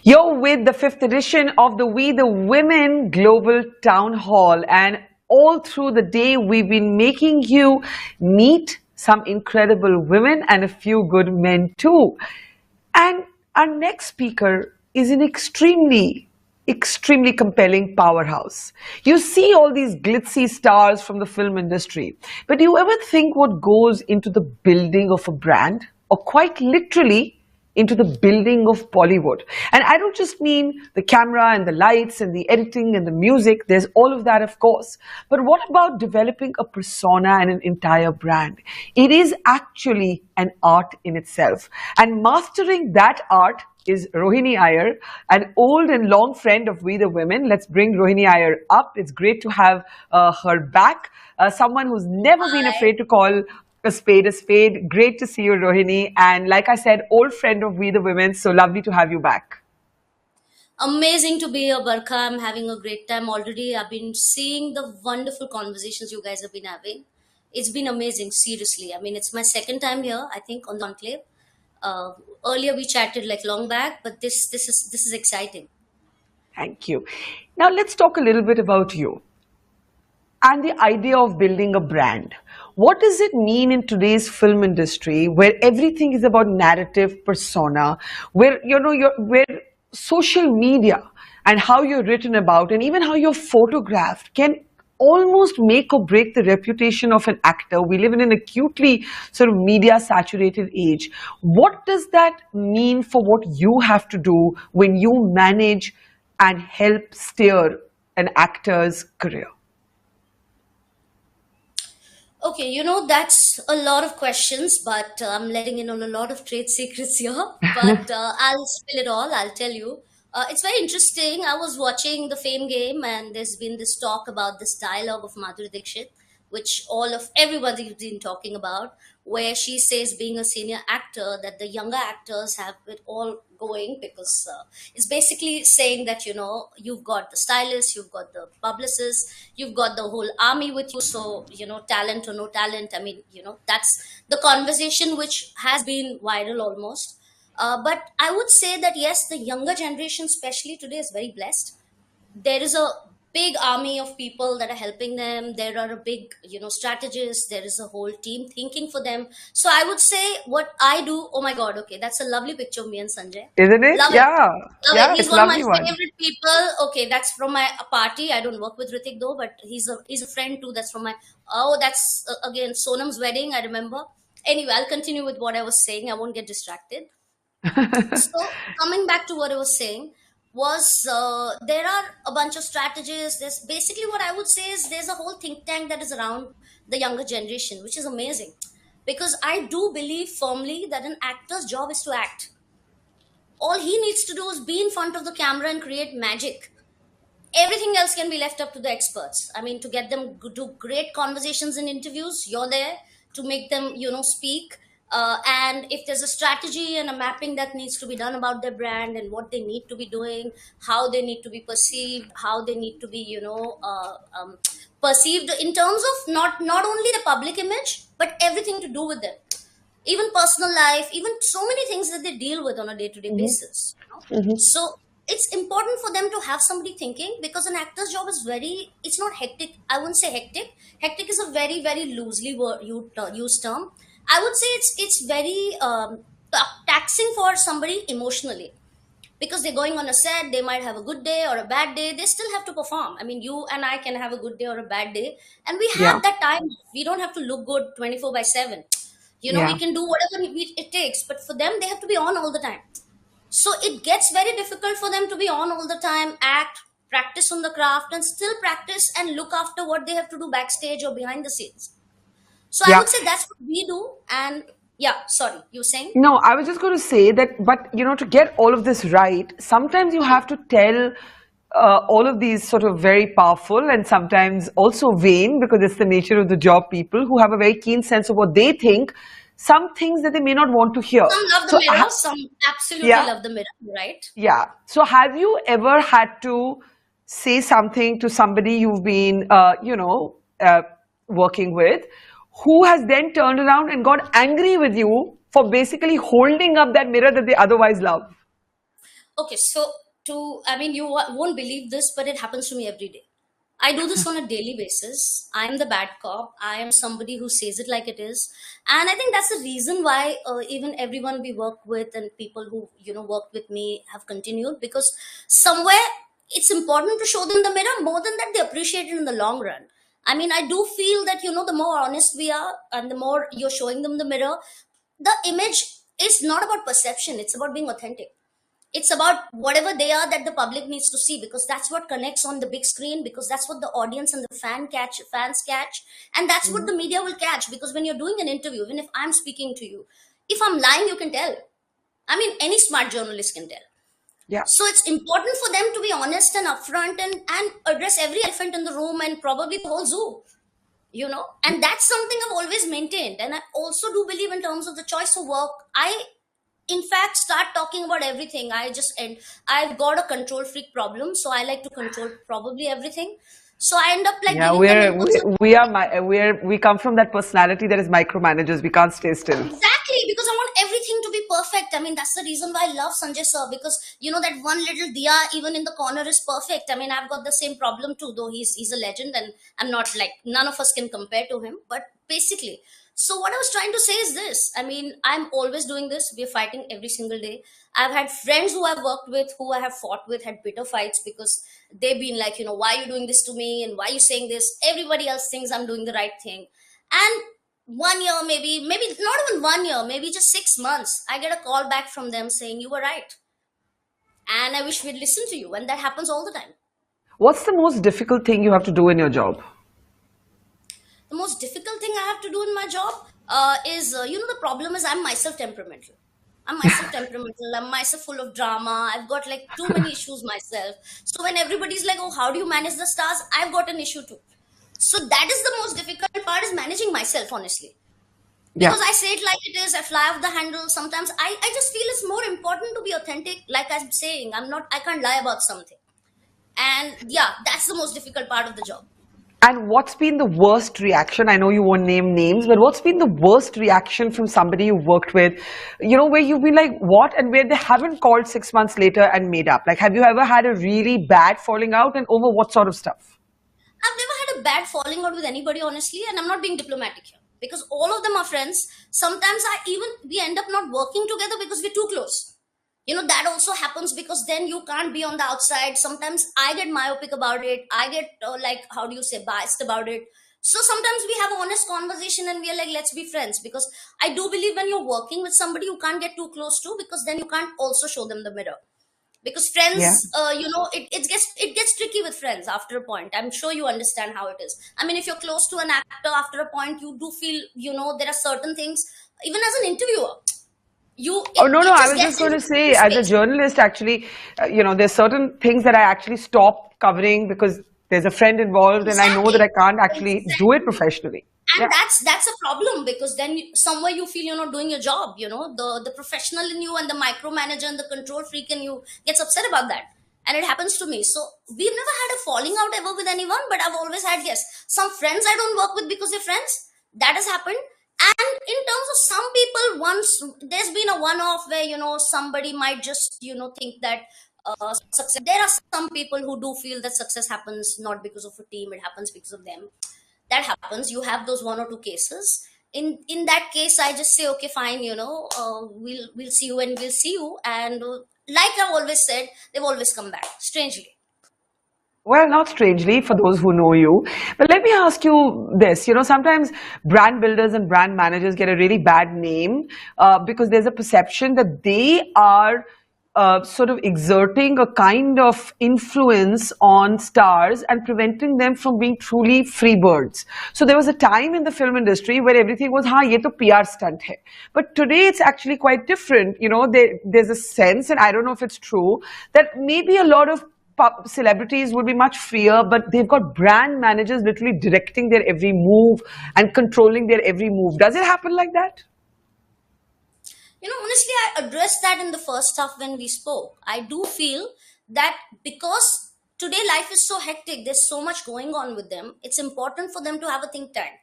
You're with the fifth edition of the We the Women Global Town Hall, and all through the day we've been making you meet some incredible women and a few good men too. And our next speaker is an extremely compelling powerhouse. You see all these glitzy stars from the film industry, but do you ever think what goes into the building of a brand, or quite literally into the building of Bollywood? And I don't just mean the camera and the lights and the editing and the music. There's all of that, of course. But what about developing a persona and an entire brand? It is actually an art in itself. And mastering that art is Rohini Iyer, an old and long friend of We the Women. Let's bring Rohini Iyer up. It's great to have her back. Someone who's never been afraid to call a spade a spade. Great to see you, Rohini. And like I said, old friend of We the Women. So lovely to have you back. Amazing to be here, Barkha. I'm having a great time already. I've been seeing the wonderful conversations you guys have been having. It's been amazing, seriously. I mean, it's my second time here, I think, on the Enclave. Earlier we chatted like long back, but this is exciting. Thank you. Now let's talk a little bit about you and the idea of building a brand. What does it mean in today's film industry, where everything is about narrative, persona, where where social media and how you're written about and even how you're photographed can almost make or break the reputation of an actor? We live in an acutely sort of media saturated age. What does that mean for what you have to do when you manage and help steer an actor's career? Okay, that's a lot of questions, but I'm letting in on a lot of trade secrets here. But I'll spill it all. I'll tell you. It's very interesting. I was watching the Fame game, and there's been this talk about this dialogue of Madhuri Dixit, which everybody's been talking about, where she says, being a senior actor, that the younger actors have it all going because it's basically saying that you've got the stylist, you've got the publicist, you've got the whole army with you. So talent or no talent. I mean, that's the conversation which has been viral almost. But I would say that yes, the younger generation, especially today, is very blessed. There is a big army of people that are helping them. There are a big, strategists. There is a whole team thinking for them. So I would say what I do. Oh my God! Okay, that's a lovely picture of me and Sanjay. Isn't it? Love it. Yeah. Love Yeah, it. He's it's a one of my lovely one. favorite people. Okay, that's from my party. I don't work with Ritik though, but he's a friend too. That's from my. Oh, that's again Sonam's wedding. I remember. Anyway, I'll continue with what I was saying. I won't get distracted. So coming back to what I was saying was there are a bunch of strategies. There's basically what I would say is there's a whole think tank that is around the younger generation, which is amazing because I do believe firmly that an actor's job is to act. All he needs to do is be in front of the camera and create magic. Everything else can be left up to the experts. I mean, to get them to great conversations and interviews, you're there to make them, speak. And if there's a strategy and a mapping that needs to be done about their brand and what they need to be doing, how they need to be perceived, how they need to be, perceived in terms of not only the public image, but everything to do with them, even personal life, even so many things that they deal with on a day-to-day basis. So it's important for them to have somebody thinking because an actor's job is it's not hectic. I wouldn't say hectic. Hectic is a very, very loosely used term. I would say it's very taxing for somebody emotionally because they're going on a set. They might have a good day or a bad day. They still have to perform. I mean, you and I can have a good day or a bad day, and we Yeah. have that time. We don't have to look good 24/7. Yeah. We can do whatever it takes, but for them, they have to be on all the time. So it gets very difficult for them to be on all the time, act, practice on the craft, and still practice and look after what they have to do backstage or behind the scenes. So I Yeah. would say that's what we do. And yeah, sorry, you were saying? No, I was just going to say that, but to get all of this right, sometimes you have to tell all of these sort of very powerful and sometimes also vain, because it's the nature of the job, people who have a very keen sense of what they think, some things that they may not want to hear. Some love the So, mirror, some absolutely yeah, love the mirror, right? yeah. So have you ever had to say something to somebody you've been, working with, who has then turned around and got angry with you for basically holding up that mirror that they otherwise love? Okay, so I mean, you won't believe this, but it happens to me every day. I do this on a daily basis. I am the bad cop. I am somebody who says it like it is. And I think that's the reason why even everyone we work with and people who, work with me have continued, because somewhere it's important to show them the mirror. More than that, they appreciate it in the long run. I mean, I do feel that, the more honest we are and the more you're showing them the mirror, the image is not about perception. It's about being authentic. It's about whatever they are that the public needs to see, because that's what connects on the big screen, because that's what the audience and the fans catch, and that's what the media will catch. Because when you're doing an interview, even if I'm speaking to you, if I'm lying, you can tell. I mean, any smart journalist can tell. Yeah. So it's important for them to be honest and upfront, and address every elephant in the room and probably the whole zoo, and that's something I've always maintained. And I also do believe in terms of the choice of work. I in fact start talking about everything. I've got a control freak problem, so I like to control probably everything. So I end up like Yeah, giving them inputs. we come from that personality that is micromanagers. We can't stay still. Exactly, because I want everything to be perfect. I mean, that's the reason why I love Sanjay sir, because that one little diya even in the corner is perfect. I mean, I've got the same problem too, though he's a legend, and I'm not like, none of us can compare to him. But basically, so what I was trying to say is this. I mean, I'm always doing this. We're fighting every single day. I've had friends who I've worked with, who I have fought with, had bitter fights because they've been like, why are you doing this to me? And why are you saying this? Everybody else thinks I'm doing the right thing. And 1 year, maybe not even 1 year, maybe just 6 months, I get a call back from them saying, you were right. And I wish we'd listen to you. And that happens all the time. What's the most difficult thing you have to do in your job? The most difficult thing I have to do in my job is, the problem is I'm myself temperamental. I'm myself temperamental. I'm myself full of drama. I've got like too many issues myself. So when everybody's like, oh, how do you manage the stars? I've got an issue too. So that is the most difficult part, is managing myself, honestly. Yeah. Because I say it like it is, I fly off the handle. Sometimes I just feel it's more important to be authentic. Like I'm saying, I can't lie about something. And yeah, that's the most difficult part of the job. And what's been the worst reaction? I know you won't name names, but what's been the worst reaction from somebody you've worked with, where you've been like, what? And where they haven't called 6 months later and made up? Like, have you ever had a really bad falling out, and over what sort of stuff? I've never had a bad falling out with anybody, honestly, and I'm not being diplomatic here. Because all of them are friends. Sometimes we end up not working together because we're too close. That also happens, because then you can't be on the outside. Sometimes I get myopic about it. I get like, how do you say, biased about it. So sometimes we have an honest conversation and we are like, let's be friends. Because I do believe when you're working with somebody, you can't get too close to, because then you can't also show them the mirror. Because Yeah. friends, it gets tricky with friends after a point. I'm sure you understand how it is. I mean, if you're close to an actor, after a point you do feel, there are certain things, even as an interviewer, Oh, no, no, it I just was just gets going into to say, as a space. journalist, actually, there's certain things that I actually stop covering because there's a friend involved and I know that I Exactly. can't actually do it Exactly. professionally. And Yeah. that's a problem, because then somewhere you feel you're not doing your job. The professional in you and the micromanager and the control freak in you gets upset about that. And it happens to me. So we've never had a falling out ever with anyone, but I've always had, yes, some friends I don't work with because they're friends. That has happened. And in terms of some people, once there's been a one-off where somebody might just think that success, there are some people who do feel that success happens not because of a team, it happens because of them. That happens. You have those one or two cases. In that case, I just say, okay, fine, we'll see you and we'll see you. And like I've always said, they've always come back, strangely. Well, not strangely for those who know you. But let me ask you this. Sometimes brand builders and brand managers get a really bad name because there's a perception that they are sort of exerting a kind of influence on stars and preventing them from being truly free birds. So there was a time in the film industry where everything was, हाँ, ये तो PR stunt है. But today it's actually quite different. There's a sense, and I don't know if it's true, that maybe a lot of celebrities would be much freer, but they've got brand managers literally directing their every move and controlling their every move. Does it happen like that? Honestly, I addressed that in the first half when we spoke. I do feel that because today life is so hectic, there's so much going on with them, it's important for them to have a think tank.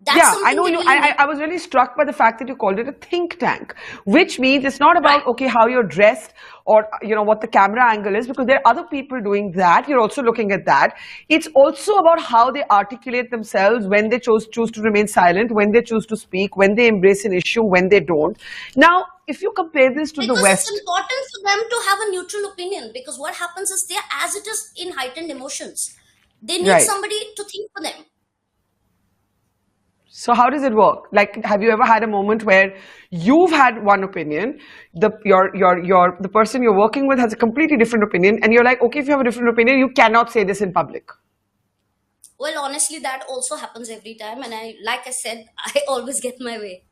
That's Yeah, I something know we you. really need. I was really struck by the fact that you called it a think tank, which means it's not Right. about, okay, how you're dressed or, what the camera angle is, because there are other people doing that. You're also looking at that. It's also about how they articulate themselves, when they choose to remain silent, when they choose to speak, when they embrace an issue, when they don't. Now, if you compare this to the Because it's West, important for them to have a neutral opinion, because what happens is they're as it is in heightened emotions. They need right? somebody to think for them. So how does it work? Like, have you ever had a moment where you've had one opinion, the person you're working with has a completely different opinion, and you're like, okay, if you have a different opinion, you cannot say this in public. Well, honestly, that also happens every time, and like I said, I always get my way.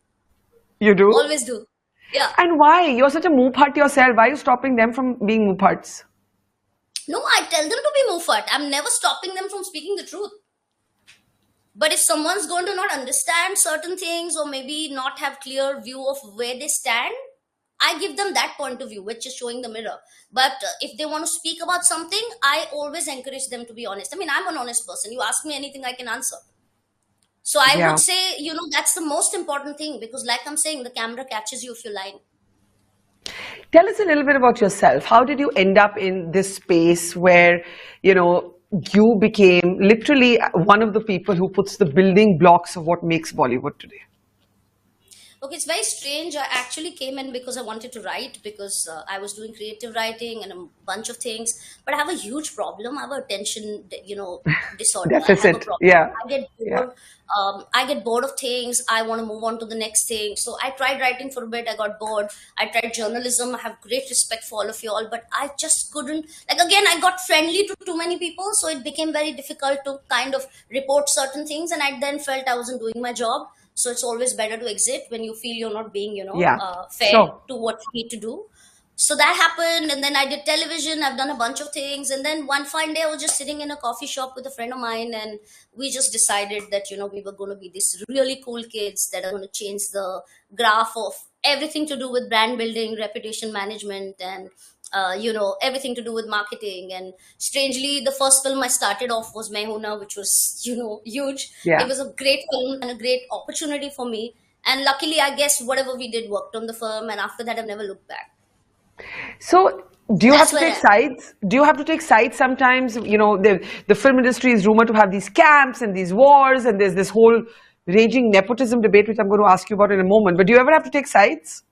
You do? Always do. Yeah. And why? You're such a moopart yourself. Why are you stopping them from being mooparts? No, I tell them to be Mufat. I'm never stopping them from speaking the truth. But if someone's going to not understand certain things, or maybe not have clear view of where they stand, I give them that point of view, which is showing the mirror. But if they want to speak about something, I always encourage them to be honest. I mean, I'm an honest person. You ask me anything, I can answer. So I Yeah. would say, that's the most important thing, because like I'm saying, the camera catches you if you're lying. Tell us a little bit about yourself. How did you end up in this space where, you became literally one of the people who puts the building blocks of what makes Bollywood today? Okay, it's very strange. I actually came in because I wanted to write, because I was doing creative writing and a bunch of things. But I have a huge problem. I have a attention, disorder. I have a Deficit. problem. Yeah. I get Yeah. bored. I get bored of things. I want to move on to the next thing. So I tried writing for a bit. I got bored. I tried journalism. I have great respect for all of you all, but I just couldn't. Like, again, I got friendly to too many people, so it became very difficult to kind of report certain things, and I then felt I wasn't doing my job. So it's always better to exit when you feel you're not being, Yeah. fair Sure. to what you need to do. So that happened, and then I did television. I've done a bunch of things, and then one fine day I was just sitting in a coffee shop with a friend of mine, and we just decided that we were going to be these really cool kids that are going to change the graph of everything to do with brand building, reputation management, and everything to do with marketing. And strangely, the first film I started off was Mehuna, which was huge. It Yeah. was a great film and a great opportunity for me. And luckily, I guess whatever we did worked on the film, and after that, I've never looked back. So, do So you have that's to where take I am. sides? Do you have to take sides sometimes? The film industry is rumored to have these camps and these wars, and there's this whole raging nepotism debate, which I'm going to ask you about in a moment. But do you ever have to take sides?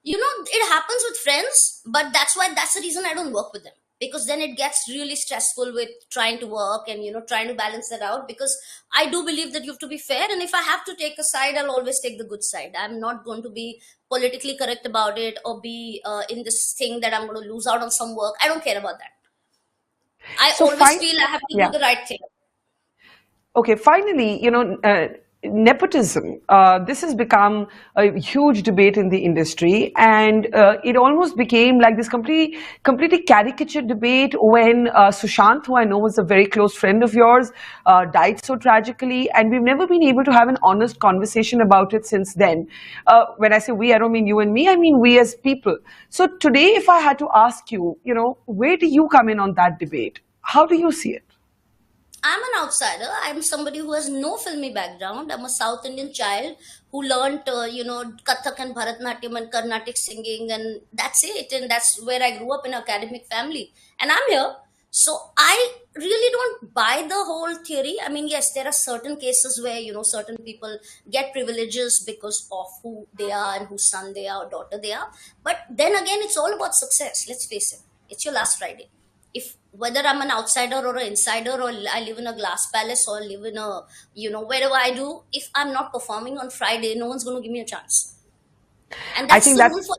It happens with friends, but that's the reason I don't work with them, because then it gets really stressful with trying to work and trying to balance that out, because I do believe that you have to be fair, and if I have to take a side, I'll always take the good side. I'm not going to be politically correct about it, or be in this thing that I'm going to lose out on some work. I don't care about that. I So, always fine. feel I have to do Yeah. the right thing. Okay, finally, nepotism. This has become a huge debate in the industry, and it almost became like this completely caricature debate when Sushant, who I know was a very close friend of yours, died so tragically, and we've never been able to have an honest conversation about it since then. When I say we, I don't mean you and me, I mean we as people. So today, if I had to ask you, where do you come in on that debate? How do you see it? I'm an outsider. I'm somebody who has no filmy background. I'm a South Indian child who learned, Kathak and Bharatnatyam and Carnatic singing, and that's it. And that's where I grew up, in an academic family. And I'm here. So I really don't buy the whole theory. I mean, yes, there are certain cases where, certain people get privileges because of who they are and whose son they are or daughter they are. But then again, it's all about success. Let's face it. It's your last Friday. If whether I'm an outsider or an insider, or I live in a glass palace, or live in a, wherever I do, if I'm not performing on Friday, no one's going to give me a chance. And I that's think the that's rule for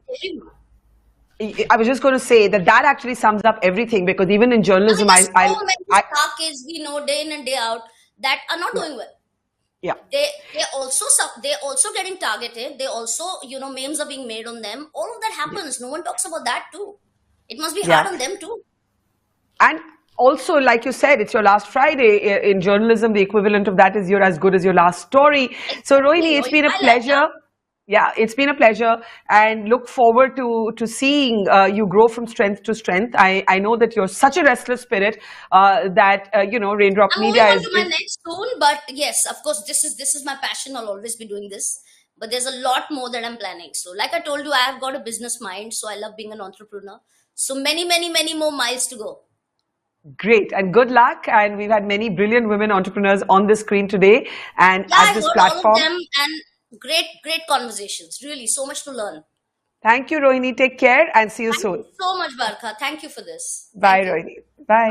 everyone. I was just going to say that actually sums up everything, because even in I mean, journalism, there's so many star kids we know day in and day out that are not yeah, doing well. yeah, They're also getting targeted. They also, memes are being made on them. All of that happens. No one talks about that too. It must be hard yeah. on them too. And also, like you said, it's your last Friday. In journalism, the equivalent of that is you're as good as your last story. So, Rohini, Exactly. Or it's been a I left. pleasure. Yeah, it's been a pleasure, and look forward to seeing you grow from strength to strength. I know that you're such a restless spirit that Raindrop I'm moving Media on is to my next soon, but yes, of course, this is my passion. I'll always be doing this. But there's a lot more that I'm planning. So, like I told you, I have got a business mind, so I love being an entrepreneur. So many, many, many more miles to go. great, and good luck. And we've had many brilliant women entrepreneurs on the screen today and Yeah, at I this heard all of platform. them and great, great conversations. Really, so much to learn. Thank you, Rohini. Take care and see you Thank you soon. so much, Barkha. Thank you for this. Bye, Thank you. Rohini. Bye.